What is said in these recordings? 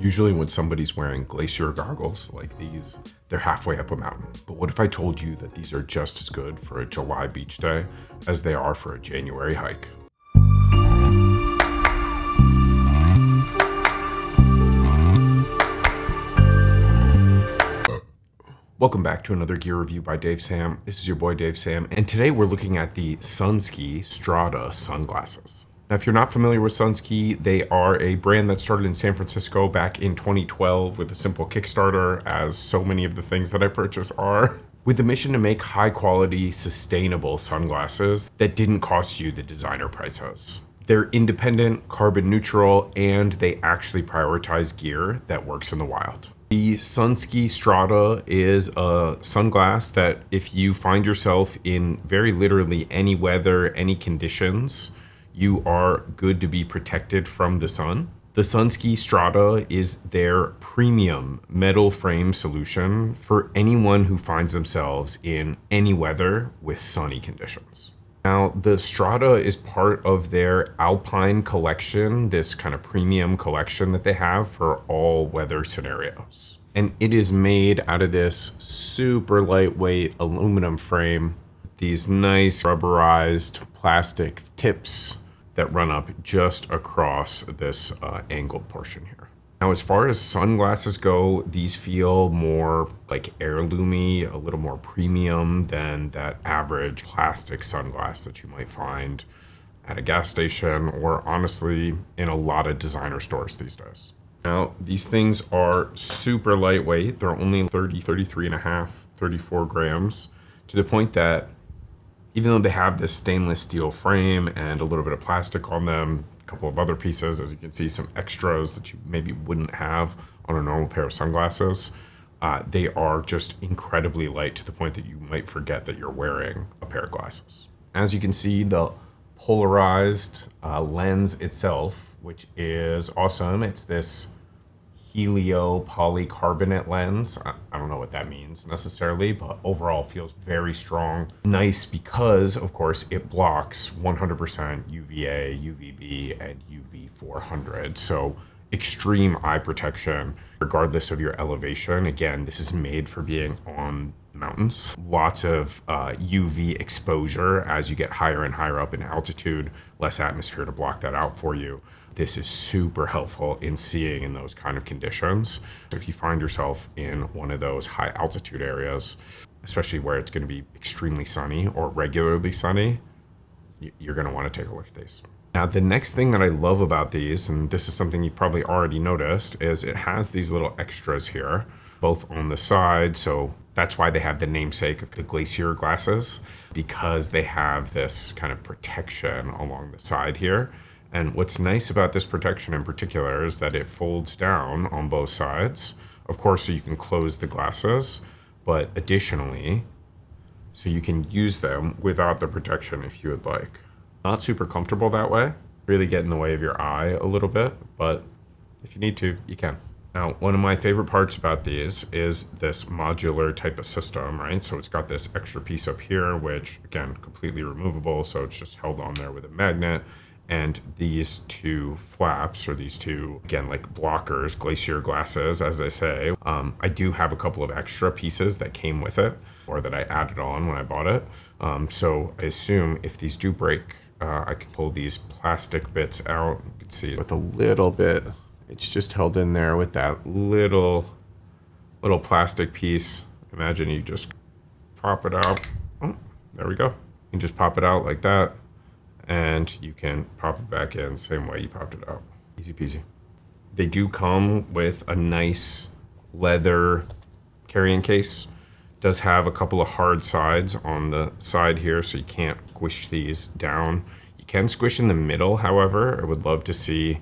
Usually when somebody's wearing Glacier goggles like these, they're halfway up a mountain. But what if I told you that these are just as good for a July beach day as they are for a January hike? Welcome back to another gear review by Dave Sam. This is your boy Dave Sam, and today we're looking at the Sunski Strada sunglasses. Now, if you're not familiar with Sunski, they are a brand that started in San Francisco back in 2012 with a simple Kickstarter, as so many of the things that I purchase are, with the mission to make high-quality, sustainable sunglasses that didn't cost you the designer prices. They're independent, carbon neutral, and they actually prioritize gear that works in the wild. The Sunski Strada is a sunglass that if you find yourself in very literally any weather, any conditions, you are good to be protected from the sun. The Sunski Strada is their premium metal frame solution for anyone who finds themselves in any weather with sunny conditions. Now, the Strada is part of their Alpine collection, this kind of premium collection that they have for all weather scenarios. And it is made out of this super lightweight aluminum frame, these nice rubberized plastic tips that run up just across this angled portion here. Now, as far as sunglasses go, these feel more like heirloomy, a little more premium than that average plastic sunglass that you might find at a gas station or honestly in a lot of designer stores these days. Now, these things are super lightweight. They're only 33 and a half, 34 grams, to the point that even though they have this stainless steel frame and a little bit of plastic on them, a couple of other pieces, as you can see, some extras that you maybe wouldn't have on a normal pair of sunglasses, they are just incredibly light to the point that you might forget that you're wearing a pair of glasses. As you can see, the polarized lens itself, which is awesome. It's this helio polycarbonate lens. I don't know what that means necessarily, but overall feels very strong. Nice because, of course, it blocks 100% UVA, UVB, and UV400. So extreme eye protection, regardless of your elevation. Again, this is made for being on mountains. Lots of UV exposure as you get higher and higher up in altitude, less atmosphere to block that out for you. This is super helpful in seeing in those kind of conditions. If you find yourself in one of those high altitude areas, especially where it's going to be extremely sunny or regularly sunny, you're going to want to take a look at these. Now, the next thing that I love about these, and this is something you probably already noticed, is it has these little extras here, both on the side. So that's why they have the namesake of the Glacier glasses, because they have this kind of protection along the side here. And what's nice about this protection in particular is that it folds down on both sides, of course, so you can close the glasses, but additionally, so you can use them without the protection if you would like. Not super comfortable that way, really get in the way of your eye a little bit, but if you need to, you can. Now, one of my favorite parts about these is this modular type of system, right? So it's got this extra piece up here, which again, completely removable. So it's just held on there with a magnet. And these two flaps, or these two, again, like blockers, Glacier glasses, as they say. I do have a couple of extra pieces that came with it, or that I added on when I bought it. So I assume if these do break, I can pull these plastic bits out. You can see with a little bit, it's just held in there with that little plastic piece. Imagine you just pop it out. Oh, there we go. You can just pop it out like that. And you can pop it back in same way you popped it out. Easy peasy. They do come with a nice leather carrying case. Does have a couple of hard sides on the side here, so you can't squish these down. You can squish in the middle, however. I would love to see,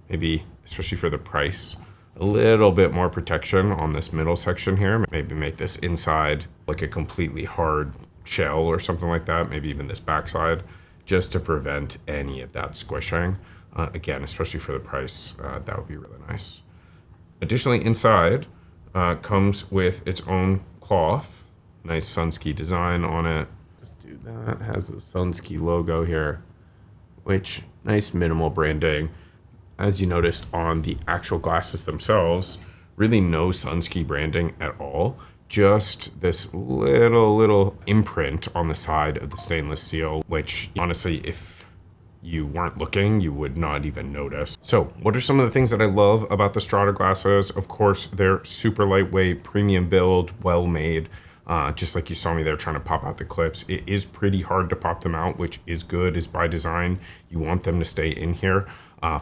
maybe, especially for the price, a little bit more protection on this middle section here. Maybe make this inside like a completely hard shell or something like that. Maybe even this backside, just to prevent any of that squishing. Again, especially for the price, that would be really nice. Additionally, inside comes with its own cloth. Nice Sunski design on it. Let's do that. It has the Sunski logo here, which nice minimal branding. As you noticed on the actual glasses themselves, really no Sunski branding at all. Just this little imprint on the side of the stainless steel, which honestly, if you weren't looking, you would not even notice. So what are some of the things that I love about the Strada glasses? Of course, they're super lightweight, premium build, well made. Just like you saw me there trying to pop out the clips. It is pretty hard to pop them out, which is good, is by design. You want them to stay in here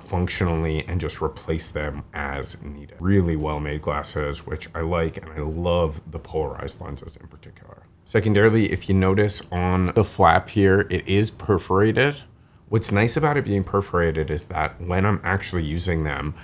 functionally and just replace them as needed. Really well made glasses, which I like, and I love the polarized lenses in particular. Secondarily, if you notice on the flap here, it is perforated. What's nice about it being perforated is that when I'm actually using them,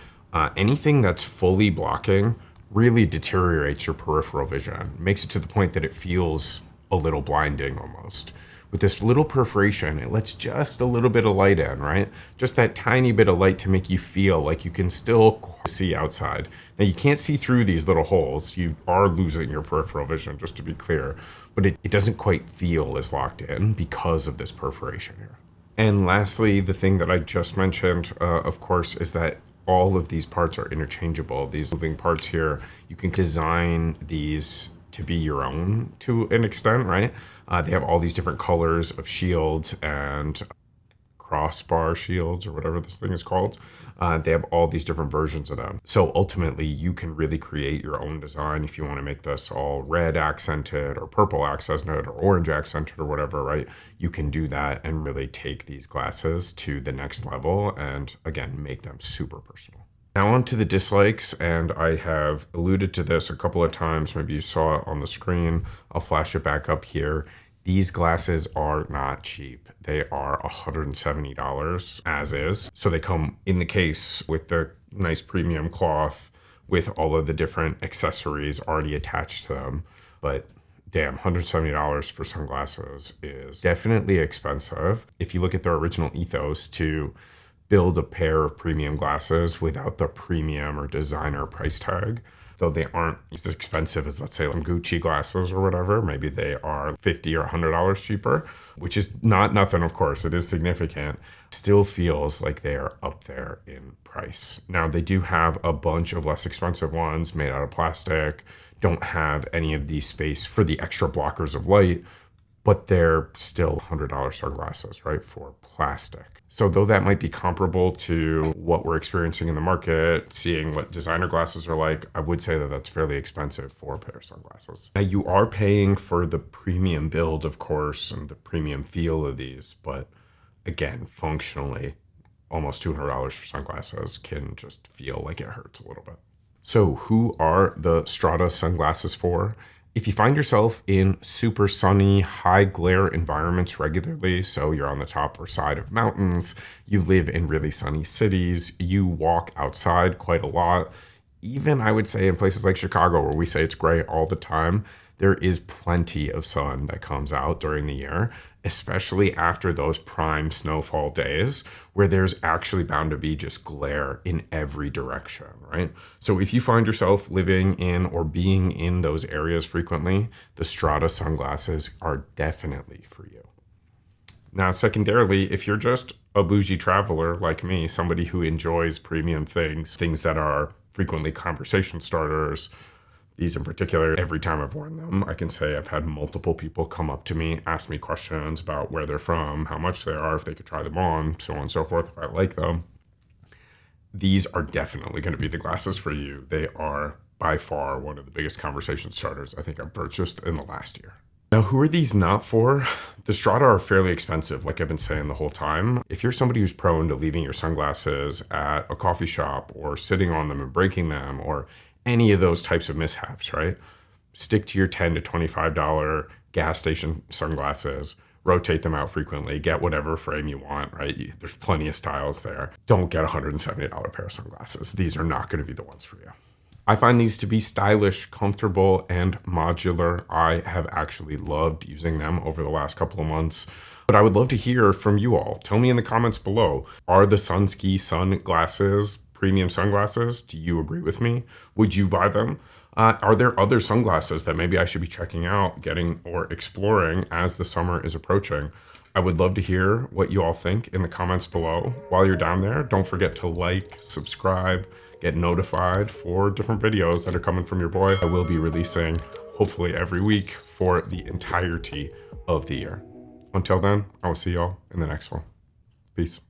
anything that's fully blocking really deteriorates your peripheral vision. Makes it to the point that it feels a little blinding almost. With this little perforation, it lets just a little bit of light in, right? Just that tiny bit of light to make you feel like you can still see outside. Now, you can't see through these little holes. You are losing your peripheral vision, just to be clear, but it doesn't quite feel as locked in because of this perforation here. And lastly, the thing that I just mentioned, of course, is that all of these parts are interchangeable. These moving parts here, you can design these to be your own to an extent, right? They have all these different colors of shields and crossbar shields or whatever this thing is called. They have all these different versions of them. So ultimately, you can really create your own design if you want to make this all red accented or purple accented or orange accented or whatever, right? You can do that and really take these glasses to the next level and, again, make them super personal. Now on to the dislikes, and I have alluded to this a couple of times. Maybe you saw it on the screen. I'll flash it back up here. These glasses are not cheap. They are $170 as is. So they come in the case with the nice premium cloth with all of the different accessories already attached to them. But damn, $170 for sunglasses is definitely expensive. If you look at their original ethos to build a pair of premium glasses without the premium or designer price tag, though they aren't as expensive as, let's say, some Gucci glasses or whatever. Maybe they are $50 or $100 cheaper, which is not nothing, of course. It is significant. Still feels like they are up there in price. Now, they do have a bunch of less expensive ones made out of plastic, don't have any of the space for the extra blockers of light, but they're still $100 sunglasses, right, for plastic. So though that might be comparable to what we're experiencing in the market, seeing what designer glasses are like, I would say that that's fairly expensive for a pair of sunglasses. Now, you are paying for the premium build, of course, and the premium feel of these, but again, functionally, almost $200 for sunglasses can just feel like it hurts a little bit. So who are the Strada sunglasses for? If you find yourself in super sunny, high glare environments regularly, so you're on the top or side of mountains, you live in really sunny cities, you walk outside quite a lot, even I would say in places like Chicago where we say it's gray all the time, there is plenty of sun that comes out during the year, especially after those prime snowfall days where there's actually bound to be just glare in every direction, right? So if you find yourself living in or being in those areas frequently, the Strada sunglasses are definitely for you. Now, secondarily, if you're just a bougie traveler like me, somebody who enjoys premium things, things that are frequently conversation starters, these in particular, every time I've worn them, I can say I've had multiple people come up to me, ask me questions about where they're from, how much they are, if they could try them on, so on and so forth, if I like them. These are definitely going to be the glasses for you. They are by far one of the biggest conversation starters I think I've purchased in the last year. Now, who are these not for? The Strada are fairly expensive, like I've been saying the whole time. If you're somebody who's prone to leaving your sunglasses at a coffee shop or sitting on them and breaking them or any of those types of mishaps, right? Stick to your $10 to $25 gas station sunglasses, rotate them out frequently, get whatever frame you want, right? There's plenty of styles there. Don't get a $170 pair of sunglasses. These are not going to be the ones for you. I find these to be stylish, comfortable, and modular. I have actually loved using them over the last couple of months, but I would love to hear from you all. Tell me in the comments below, are the Sunski sunglasses premium sunglasses? Do you agree with me? Would you buy them? Are there other sunglasses that maybe I should be checking out, getting, or exploring as the summer is approaching? I would love to hear what you all think in the comments below. While you're down there, don't forget to like, subscribe, get notified for different videos that are coming from your boy. I will be releasing hopefully every week for the entirety of the year. Until then, I will see y'all in the next one. Peace.